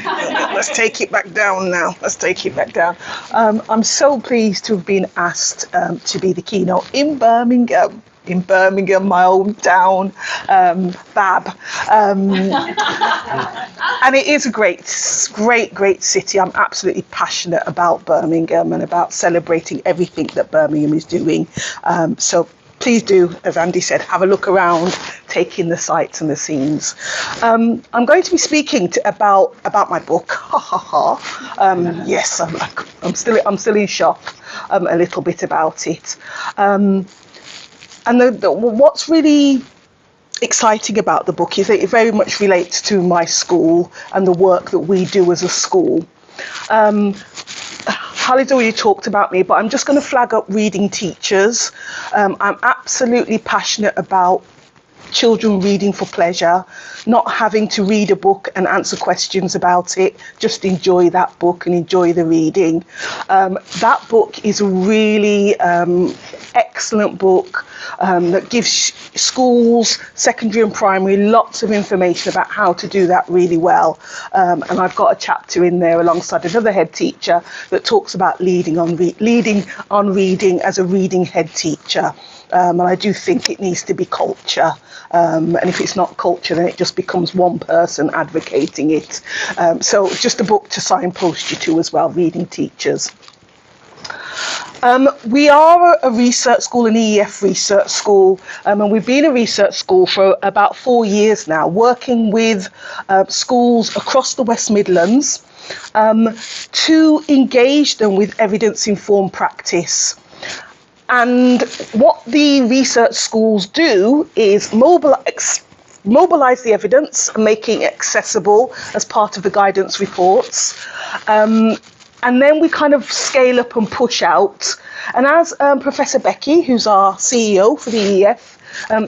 Let's take it back down now. Let's take it back down. I'm so pleased to have been asked to be the keynote in Birmingham. In Birmingham, my hometown, Bab. And it is a great city. I'm absolutely passionate about Birmingham and about celebrating everything that Birmingham is doing. So please do, as Andy said, have a look around, take in the sights and the scenes. I'm going to be speaking about my book. Yes, I'm still in shock a little bit about it. And what's really exciting about the book is that it very much relates to my school and the work that we do as a school. Khalid's already talked about me, but I'm just going to flag up reading teachers. I'm absolutely passionate about children reading for pleasure, not having to read a book and answer questions about it, just enjoy that book and enjoy the reading. That book is a really excellent book that gives schools, secondary and primary, lots of information about how to do that really well. And I've got a chapter in there alongside another head teacher that talks about leading on reading as a reading head teacher. And I do think it needs to be culture. And if it's not culture, then it just becomes one person advocating it. So just a book to signpost you to as well, reading teachers. We are a research school, an EEF research school, and we've been a research school for about 4 years now, working with schools across the West Midlands to engage them with evidence-informed practice. And what the research schools do is mobilise the evidence and making it accessible as part of the guidance reports. And then we kind of scale up and push out. And as Professor Becky, who's our CEO for the EEF,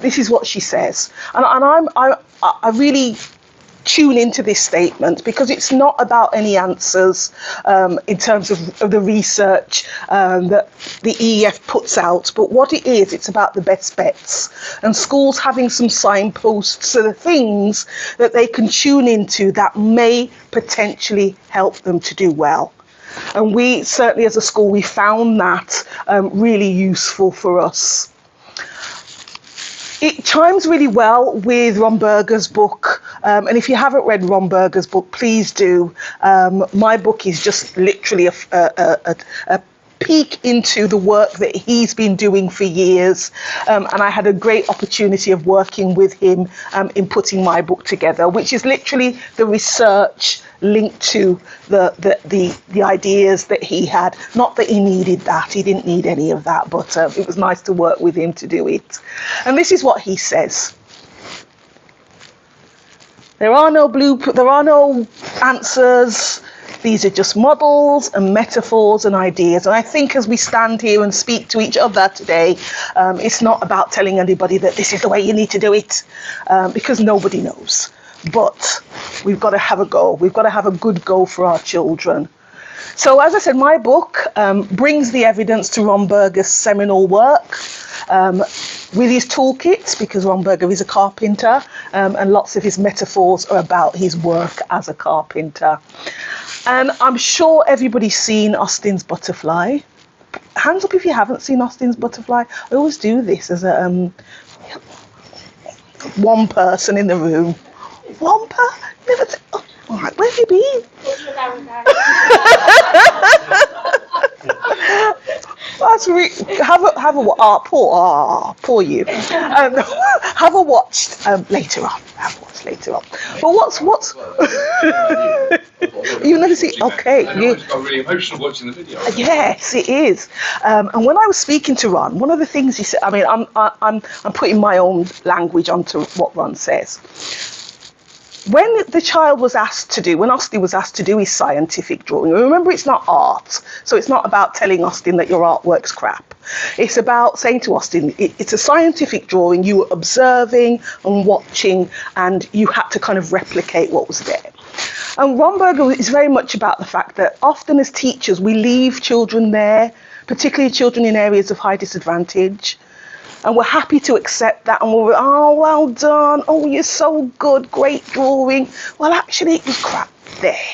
this is what she says. And I really tune into this statement because it's not about any answers in terms of the research that the EEF puts out, but what it is, it's about the best bets and schools having some signposts, so the things that they can tune into that may potentially help them to do well. And we certainly as a school, we found that really useful for us. It chimes really well with Ron Berger's book. And if you haven't read Ron Berger's book, please do. My book is just literally a peek into the work that he's been doing for years. And I had a great opportunity of working with him in putting my book together, which is literally the research linked to the ideas that he had. Not that he needed that, he didn't need any of that, but it was nice to work with him to do it. And this is what he says. There are no answers. These are just models and metaphors and ideas. And I think as we stand here and speak to each other today, it's not about telling anybody that this is the way you need to do it, because nobody knows. But we've got to have a go. We've got to have a good go for our children. So as I said, my book brings the evidence to Ron Berger's seminal work with his toolkits, because Ron Berger is a carpenter, and lots of his metaphors are about his work as a carpenter. And I'm sure everybody's seen Austin's Butterfly. Hands up if you haven't seen Austin's Butterfly. I always do this as a one person in the room. One person? Never. All right, where have you been? That's really, have a poor you. Have a watched later on. Have a watched later on. But what's you never see? Okay, I got really emotional watching the video. Yes, it is. And when I was speaking to Ron, one of the things he said. I mean, I'm putting my own language onto what Ron says. When the child was asked to do, when Austin was asked to do his scientific drawing, remember it's not art, so it's not about telling Austin that your artwork's crap. It's about saying to Austin, it's a scientific drawing, you were observing and watching, and you had to kind of replicate what was there. And Ron Berger is very much about the fact that often as teachers, we leave children there, particularly children in areas of high disadvantage, and we're happy to accept that, and we're, oh, well done, oh, you're so good, great drawing. Well, actually, it was crap. there.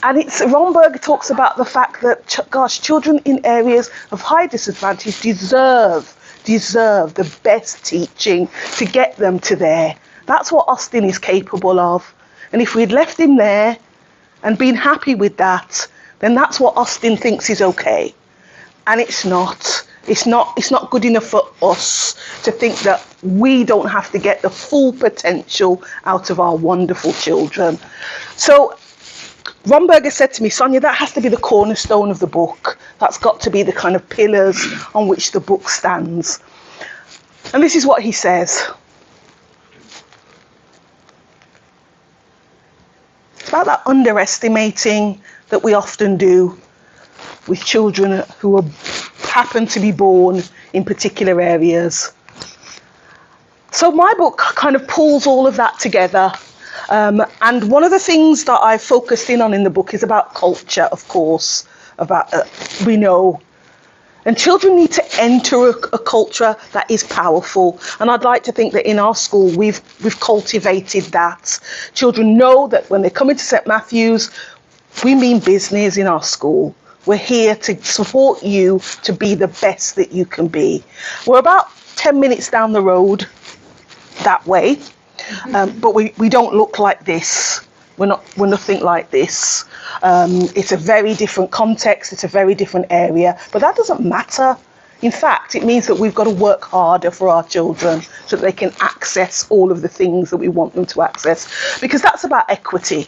And Ron Berger talks about the fact that, children in areas of high disadvantage deserve the best teaching to get them to there. That's what Austin is capable of. And if we'd left him there and been happy with that, then that's what Austin thinks is okay. And it's not. It's not good enough for us to think that we don't have to get the full potential out of our wonderful children. So Ron Berger said to me, Sonia, that has to be the cornerstone of the book. That's got to be the kind of pillars on which the book stands. And this is what he says. It's about that underestimating that we often do with children who happen to be born in particular areas. So my book kind of pulls all of that together. And one of the things that I focused in on in the book is about culture, of course, we know. And children need to enter a culture that is powerful. And I'd like to think that in our school, we've cultivated that. Children know that when they come into St. Matthew's, we mean business in our school. We're here to support you to be the best that you can be. We're about 10 minutes down the road that way, but we don't look like this. We're nothing like this. It's a very different context. It's a very different area, but that doesn't matter. In fact, it means that we've got to work harder for our children so that they can access all of the things that we want them to access, because that's about equity.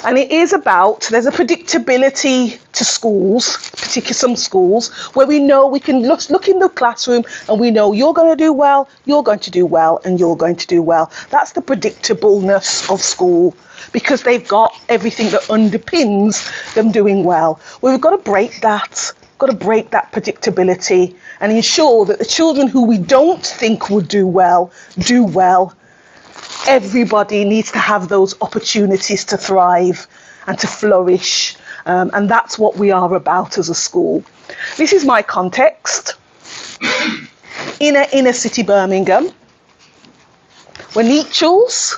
And it is about, there's a predictability to schools, particularly some schools, where we know we can look in the classroom and we know you're going to do well, you're going to do well, and you're going to do well. That's the predictableness of school, because they've got everything that underpins them doing well. Well, we've got to break that. Got to break that predictability and ensure that the children who we don't think will do well, do well. Everybody needs to have those opportunities to thrive and to flourish. And that's what we are about as a school. This is my context. Inner city Birmingham. We're Nechells.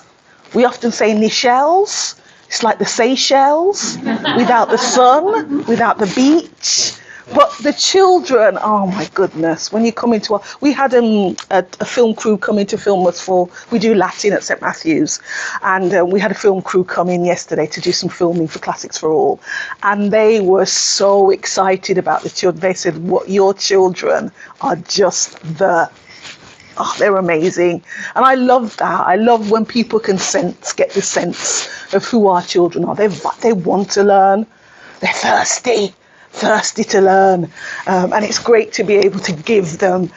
We often say Nechells. It's like the Seychelles, without the sun, without the beach. But the children, oh my goodness, when you come into we had a film crew come in to film us we do Latin at St. Matthew's, and we had a film crew come in yesterday to do some filming for Classics for All, and they were so excited about the children. They said, "What your children are just they're amazing." And I love that. I love when people can get the sense of who our children are. They want to learn. They're thirsty to learn, and it's great to be able to give them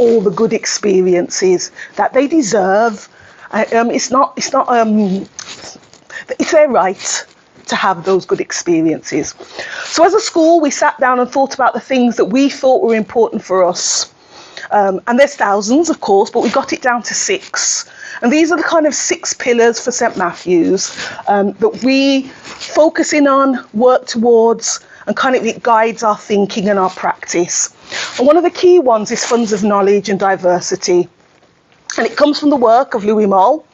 all the good experiences that they deserve. It's their right to have those good experiences. So as a school, we sat down and thought about the things that we thought were important for us. And there's thousands, of course, but we got it down to 6. And these are the kind of 6 pillars for St. Matthew's that we focus in on, work towards, and kind of it guides our thinking and our practice. And one of the key ones is funds of knowledge and diversity. And it comes from the work of Louis Moll.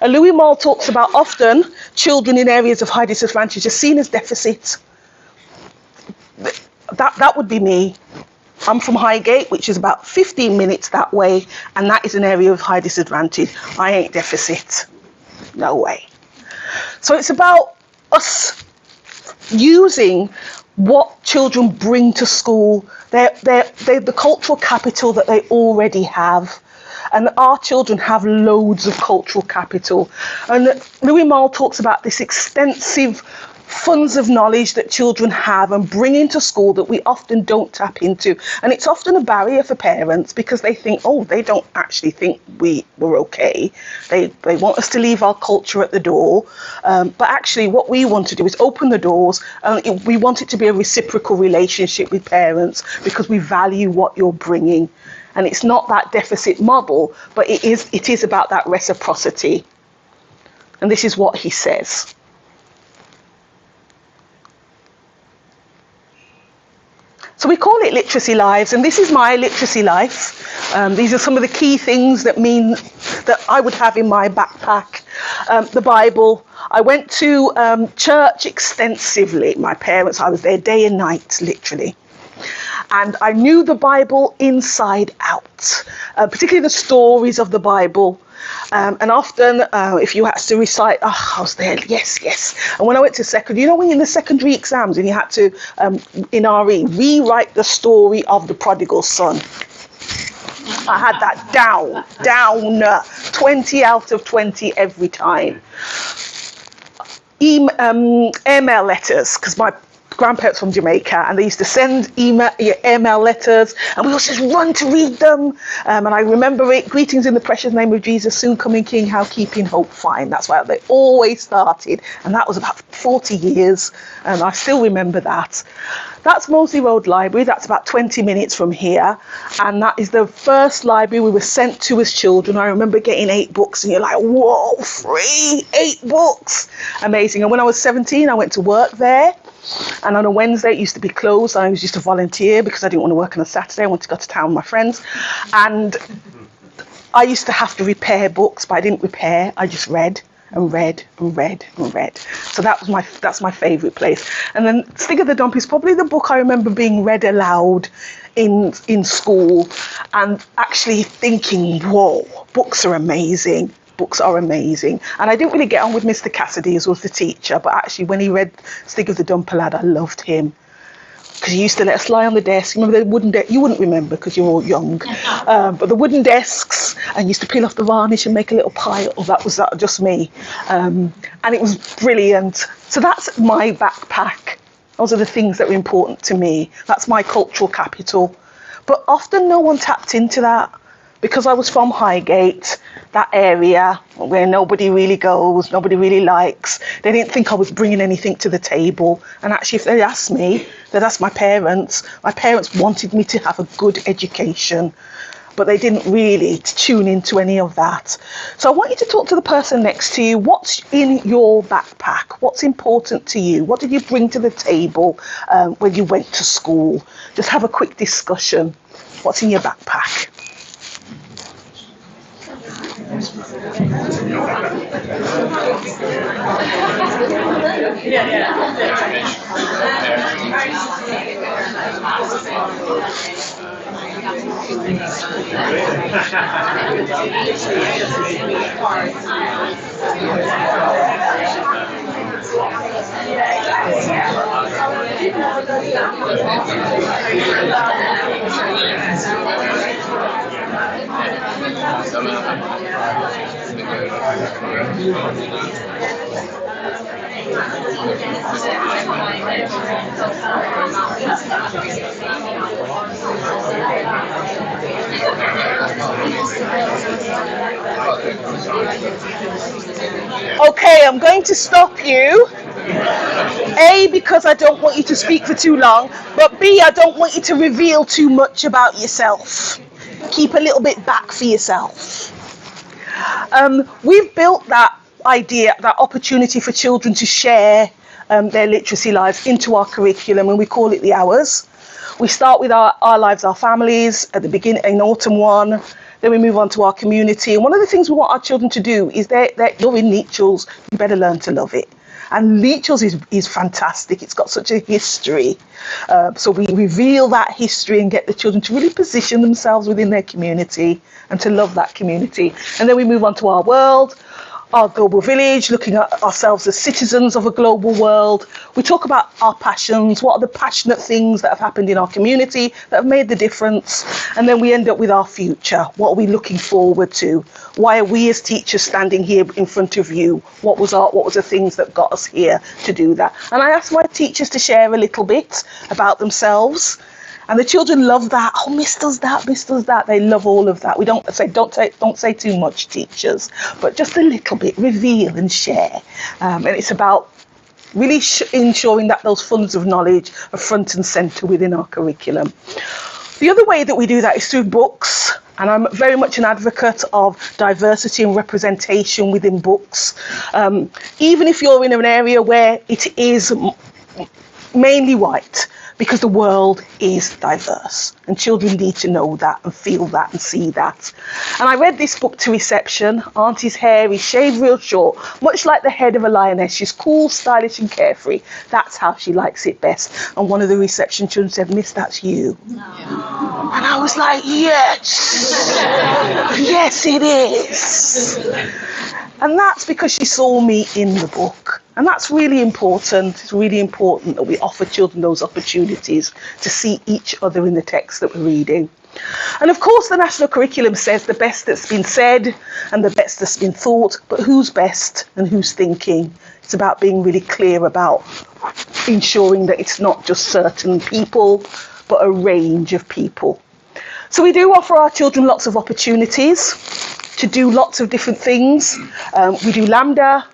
And Louis Moll talks about often children in areas of high disadvantage are seen as deficit. That would be me. I'm from Highgate, which is about 15 minutes that way, and that is an area of high disadvantage. I ain't deficit. No way. So it's about us using what children bring to school, they're the cultural capital that they already have. And our children have loads of cultural capital. And Louis Moll talks about this extensive funds of knowledge that children have and bring into school that we often don't tap into. And it's often a barrier for parents because they think, they don't actually think we're okay. They want us to leave our culture at the door. But actually what we want to do is open the doors, and we want it to be a reciprocal relationship with parents because we value what you're bringing. And it's not that deficit model, but it is about that reciprocity. And this is what he says. So we call it Literacy Lives, and this is my literacy life. These are some of the key things that mean that I would have in my backpack the Bible. I went to church extensively. My parents, I was there day and night, literally. And I knew the Bible inside out, particularly the stories of the Bible. And often, if you had to recite, I was there, yes. And when I went to secondary, when you're in the secondary exams and you had to, in RE, rewrite the story of the prodigal son. I had that down, 20 out of 20 every time. Email letters, because my grandparents from Jamaica, and they used to send email letters, and we also just run to read them. And I remember it: greetings in the precious name of Jesus, soon coming King, how keeping hope fine. That's why they always started, and that was about 40 years, and I still remember that. That's Moseley Road Library. That's about 20 minutes from here, and that is the first library we were sent to as children. I remember getting 8 books, and you're like, whoa, free 8 books, amazing. And when I was 17, I went to work there. And on a Wednesday, it used to be closed. I was just a volunteer because I didn't want to work on a Saturday. I wanted to go to town with my friends. And I used to have to repair books, but I didn't repair. I just read and read and read and read. So that's my favourite place. And then Stig of the Dump is probably the book I remember being read aloud in school and actually thinking, whoa, books are amazing. Books are amazing. And I didn't really get on with Mr. Cassidy, as was the teacher, but actually when he read Stig of the Dumper Lad, I loved him. Because he used to let us lie on the desk. Remember the wooden desk? You wouldn't remember because you're all young. But the wooden desks, and used to peel off the varnish and make a little pile. That was just me. And it was brilliant. So that's my backpack. Those are the things that were important to me. That's my cultural capital. But often no one tapped into that. Because I was from Highgate, that area where nobody really goes, nobody really likes, they didn't think I was bringing anything to the table. And actually, if they asked me, they'd ask my parents. My parents wanted me to have a good education, but they didn't really tune into any of that. So I want you to talk to the person next to you. What's in your backpack? What's important to you? What did you bring to the table when you went to school? Just have a quick discussion. What's in your backpack? Okay, I'm going to stop you. A, because I don't want you to speak for too long, but B, I don't want you to reveal too much about yourself. Keep a little bit back for yourself. We've built that idea, that opportunity for children to share their literacy lives into our curriculum, and we call it the hours. We start with our lives, our families at the beginning, in autumn 1. Then we move on to our community. And one of the things we want our children to do is that you're in Nechells, you better learn to love it. And Nechells is fantastic. It's got such a history. So we reveal that history and get the children to really position themselves within their community and to love that community. And then we move on to our world, our global village, looking at ourselves as citizens of a global world. We talk about our passions, what are the passionate things that have happened in our community that have made the difference. And then we end up with our future. What are we looking forward to? Why are we as teachers standing here in front of you? What was the things that got us here to do that? And I asked my teachers to share a little bit about themselves. And the children love that. Oh, Miss does that, Miss does that. They love all of that. We don't say too much, teachers, but just a little bit, reveal and share. And it's about really ensuring that those funds of knowledge are front and centre within our curriculum. The other way that we do that is through books. And I'm very much an advocate of diversity and representation within books. Even if you're in an area where it is mainly white, because the world is diverse and children need to know that and feel that and see that. And I read this book to reception. Auntie's hair is shaved real short, much like the head of a lioness. She's cool, stylish and carefree. That's how she likes it best. And one of the reception children said, "Miss, that's you." No. And I was like, yes, yes it is. And that's because she saw me in the book. And that's really important. It's really important that we offer children those opportunities to see each other in the text that we're reading. And of course, the national curriculum says the best that's been said and the best that's been thought, but who's best and who's thinking? It's about being really clear about ensuring that it's not just certain people, but a range of people. So we do offer our children lots of opportunities to do lots of different things. We do LAMDA,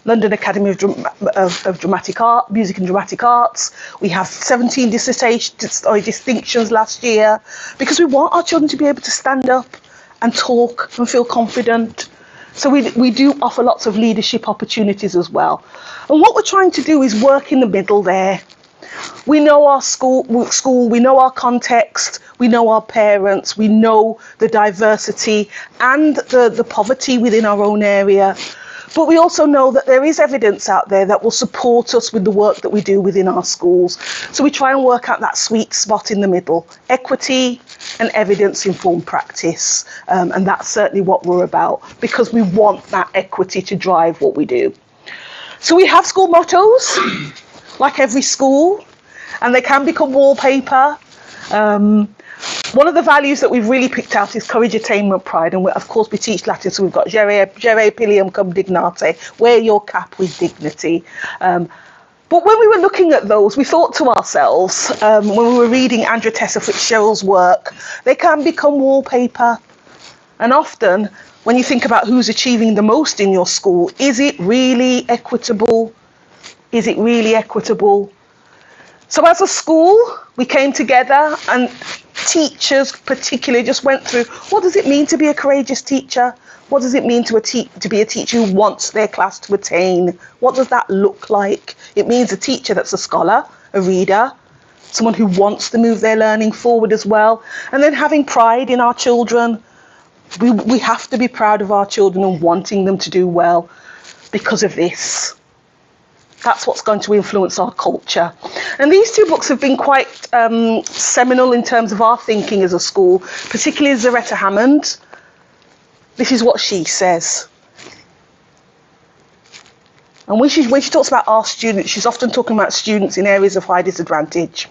London Academy of Dramatic Art, Music and Dramatic Arts. We have 17 distinctions last year because we want our children to be able to stand up and talk and feel confident. So we do offer lots of leadership opportunities as well. And what we're trying to do is work in the middle there. We know our school, we know our context, we know our parents, we know the diversity and the poverty within our own area. But we also know that there is evidence out there that will support us with the work that we do within our schools. So we try and work out that sweet spot in the middle, equity and evidence-informed practice. And that's certainly what we're about, because we want that equity to drive what we do. So we have school mottos, like every school, and they can become wallpaper. One of the values that we've really picked out is courage, attainment, pride. And of course we teach Latin, so we've got Gere Pilium cum dignate, wear your cap with dignity. But when we were looking at those, we thought to ourselves, when we were reading Andrea Tessa Fitzgerald's work, they can become wallpaper. And often, when you think about who's achieving the most in your school, is it really equitable? Is it really equitable? So as a school, we came together and teachers particularly just went through, what does it mean to be a courageous teacher? What does it mean to be a teacher who wants their class to attain? What does that look like? It means a teacher that's a scholar, a reader, someone who wants to move their learning forward as well. And then having pride in our children. We have to be proud of our children and wanting them to do well because of this. That's what's going to influence our culture. And these two books have been quite seminal in terms of our thinking as a school, particularly Zaretta Hammond. This is what she says. And when she talks about our students, she's often talking about students in areas of high disadvantage.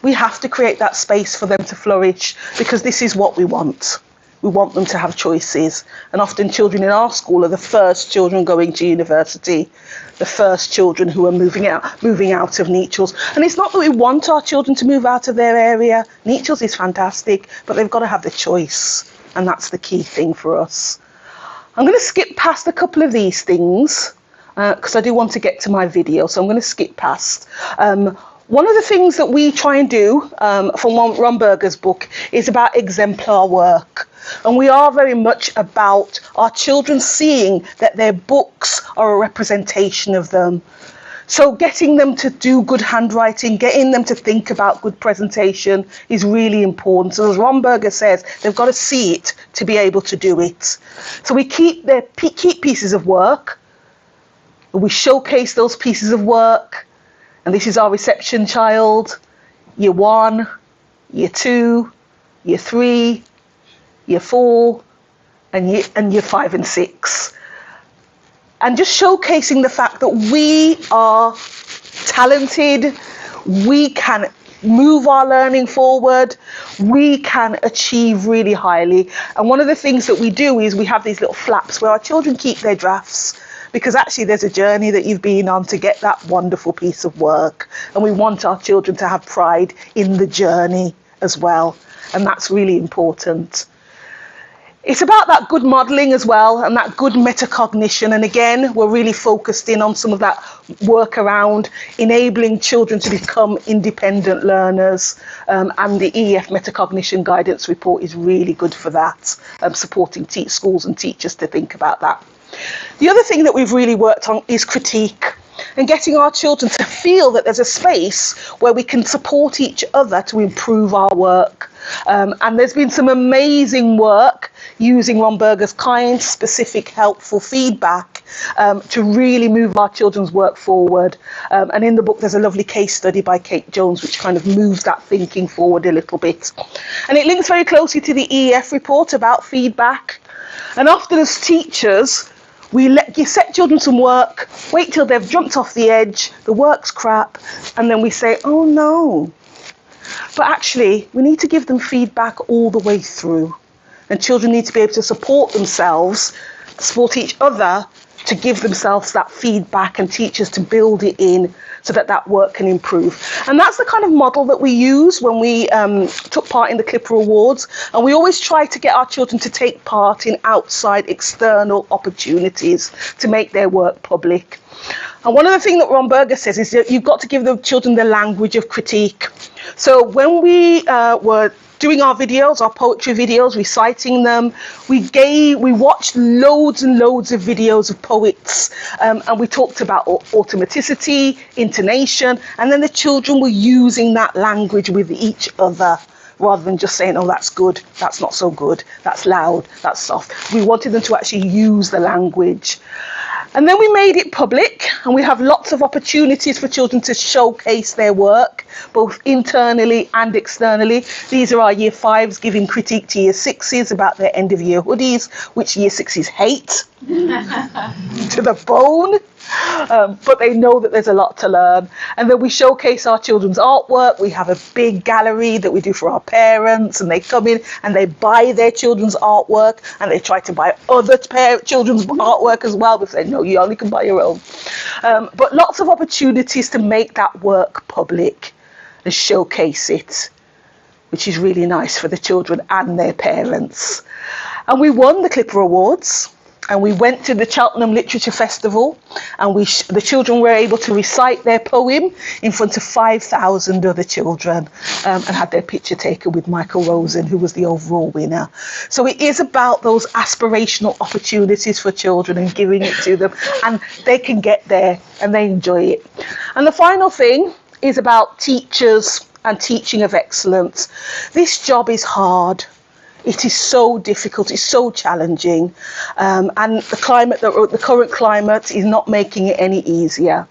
We have to create that space for them to flourish because this is what we want. We want them to have choices. And often children in our school are the first children going to university, the first children who are moving out of Nechells. And it's not that we want our children to move out of their area. Nechells is fantastic, but they've got to have the choice. And that's the key thing for us. I'm going to skip past a couple of these things because I do want to get to my video. So I'm going to skip past. One of the things that we try and do from Ron Berger's book is about exemplar work. And we are very much about our children seeing that their books are a representation of them. So getting them to do good handwriting, getting them to think about good presentation is really important. So as Ron Berger says, they've got to see it to be able to do it. So we keep pieces of work, we showcase those pieces of work. And this is our reception child, year 1, year 2, year 3, year 4, and year 5 and 6. And just showcasing the fact that we are talented, we can move our learning forward, we can achieve really highly. And one of the things that we do is we have these little flaps where our children keep their drafts, because actually there's a journey that you've been on to get that wonderful piece of work. And we want our children to have pride in the journey as well. And that's really important. It's about that good modelling as well and that good metacognition. And again, we're really focused in on some of that work around enabling children to become independent learners. And the EF Metacognition Guidance Report is really good for that, supporting schools and teachers to think about that. The other thing that we've really worked on is critique. and getting our children to feel that there's a space where we can support each other to improve our work. And there's been some amazing work using Ron Berger's kind, specific, helpful feedback to really move our children's work forward. And in the book, there's a lovely case study by Kate Jones, which kind of moves that thinking forward a little bit. And it links very closely to the EF report about feedback. And often as teachers, you set children some work, wait till they've jumped off the edge, the work's crap, and then we say, oh no. But actually, we need to give them feedback all the way through. And children need to be able to support themselves, support each other, to give themselves that feedback, and teachers to build it in so that that work can improve. And that's the kind of model that we use when we took part in the Clipper Awards. And we always try to get our children to take part in outside external opportunities to make their work public. And one of the things that Ron Berger says is that you've got to give the children the language of critique. So when we were doing our videos, our poetry videos, reciting them, we watched loads and loads of videos of poets, and we talked about automaticity, intonation, and then the children were using that language with each other, rather than just saying, oh, that's good, that's not so good, that's loud, that's soft. We wanted them to actually use the language. And then we made it public, and we have lots of opportunities for children to showcase their work, both internally and externally. These are our Year 5s giving critique to Year 6s about their end of year hoodies, which Year 6s hate to the bone. But they know that there's a lot to learn. And then we showcase our children's artwork. We have a big gallery that we do for our parents, and they come in and they buy their children's artwork, and they try to buy other children's artwork as well. We say, no, you only can buy your own. But lots of opportunities to make that work public and showcase it, which is really nice for the children and their parents. And we won the Clipper Awards. And we went to the Cheltenham Literature Festival, and the children were able to recite their poem in front of 5,000 other children, and had their picture taken with Michael Rosen, who was the overall winner. So it is about those aspirational opportunities for children and giving it to them, and they can get there and they enjoy it. And the final thing is about teachers and teaching of excellence. This job is hard. It is so difficult, it's so challenging, and the current climate is not making it any easier.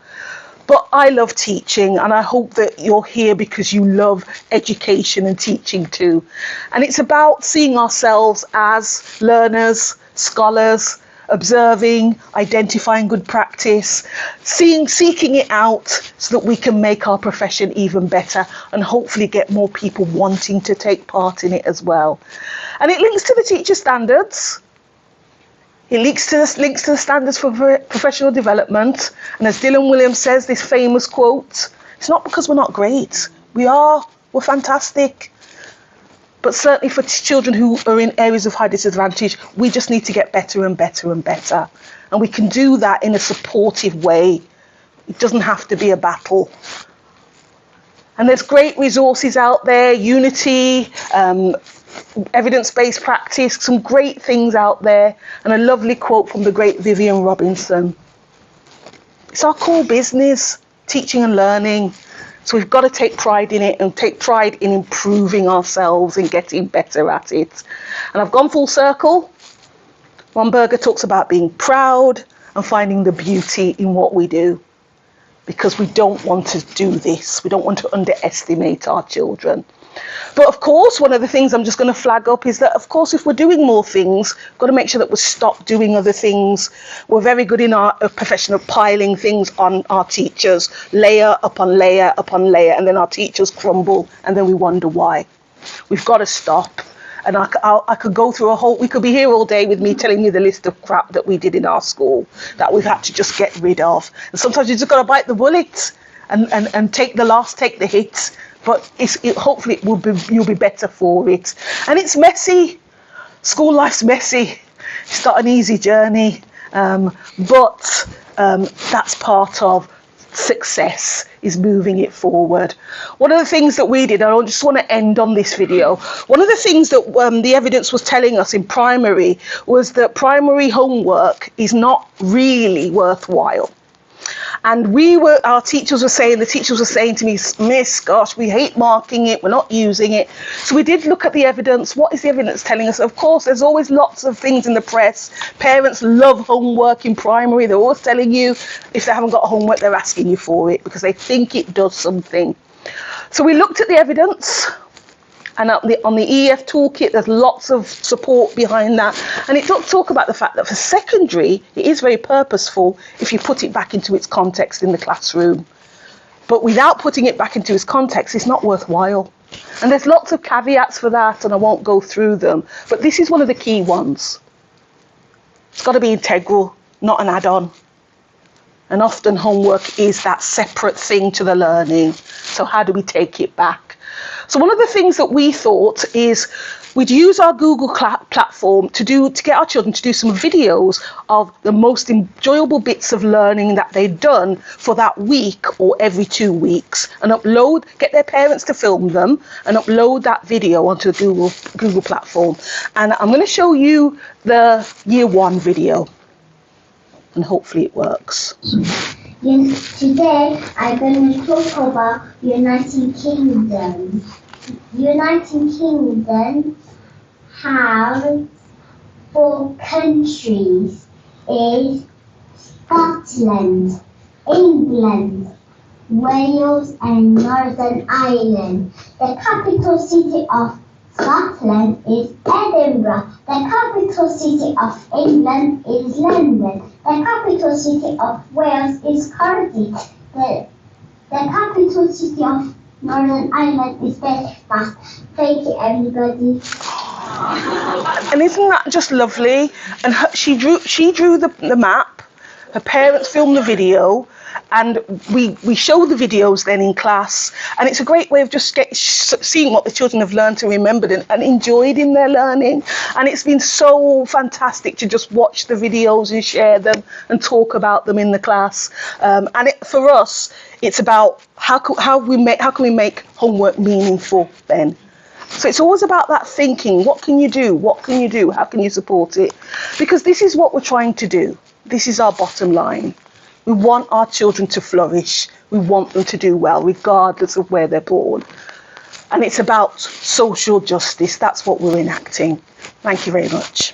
But I love teaching, and I hope that you're here because you love education and teaching too. And it's about seeing ourselves as learners, scholars, observing, identifying good practice, seeking it out so that we can make our profession even better, and hopefully get more people wanting to take part in it as well. And it links to the teacher standards. It links to the standards for professional development. And as Dylan Williams says, this famous quote, it's not because we're not great. We're fantastic. But certainly for children who are in areas of high disadvantage, we just need to get better and better and better. And we can do that in a supportive way. It doesn't have to be a battle. And there's great resources out there, Unity, evidence-based practice, some great things out there. And a lovely quote from the great Vivian Robinson. It's our core business, teaching and learning. So we've got to take pride in it and take pride in improving ourselves and getting better at it. And I've gone full circle. Ron Berger talks about being proud and finding the beauty in what we do, because we don't want to do this. We don't want to underestimate our children. But of course, one of the things I'm just going to flag up is that, of course, if we're doing more things, we've got to make sure that we stop doing other things. We're very good in our profession of piling things on our teachers, layer upon layer upon layer, and then our teachers crumble, and then we wonder why. We've got to stop. And I could go through we could be here all day with me telling you the list of crap that we did in our school that we've had to just get rid of. And sometimes you just got to bite the bullet and take the hit. But hopefully you'll be better for it. And it's messy. School life's messy. It's not an easy journey. But that's part of success, is moving it forward. One of the things that we did, and I just want to end on this video, one of the things that the evidence was telling us in primary was that primary homework is not really worthwhile. And our teachers were saying, to me, Miss, gosh, we hate marking it, we're not using it. So we did look at the evidence. What is the evidence telling us? Of course, there's always lots of things in the press. Parents love homework in primary. They're always telling you if they haven't got homework, they're asking you for it because they think it does something. So we looked at the evidence. And on the EF toolkit, there's lots of support behind that. And it does talk about the fact that for secondary, it is very purposeful if you put it back into its context in the classroom. But without putting it back into its context, it's not worthwhile. And there's lots of caveats for that, and I won't go through them. But this is one of the key ones. It's got to be integral, not an add-on. And often homework is that separate thing to the learning. So how do we take it back? So one of the things that we thought is we'd use our Google platform to get our children to do some videos of the most enjoyable bits of learning that they'd done for that week or every 2 weeks, and get their parents to film them and upload that video onto the Google platform. And I'm going to show you the Year 1 video, and hopefully it works. Yes, today I'm going to talk about United Kingdom. United Kingdom have 4 countries. Is Scotland, England, Wales and Northern Ireland. The capital city of Scotland is Edinburgh. The capital city of England is London. The capital city of Wales is Cardiff. The capital city of Northern Ireland is Belfast. Thank you, everybody. And isn't that just lovely? And she drew the map. Her parents filmed the video, and we show the videos then in class. And it's a great way of just seeing what the children have learned and remembered and enjoyed in their learning. And it's been so fantastic to just watch the videos and share them and talk about them in the class. For us, it's about how can we make homework meaningful then. So it's always about that thinking. What can you do? What can you do? How can you support it? Because this is what we're trying to do. This is our bottom line. We want our children to flourish. We want them to do well, regardless of where they're born. And it's about social justice. That's what we're enacting. Thank you very much.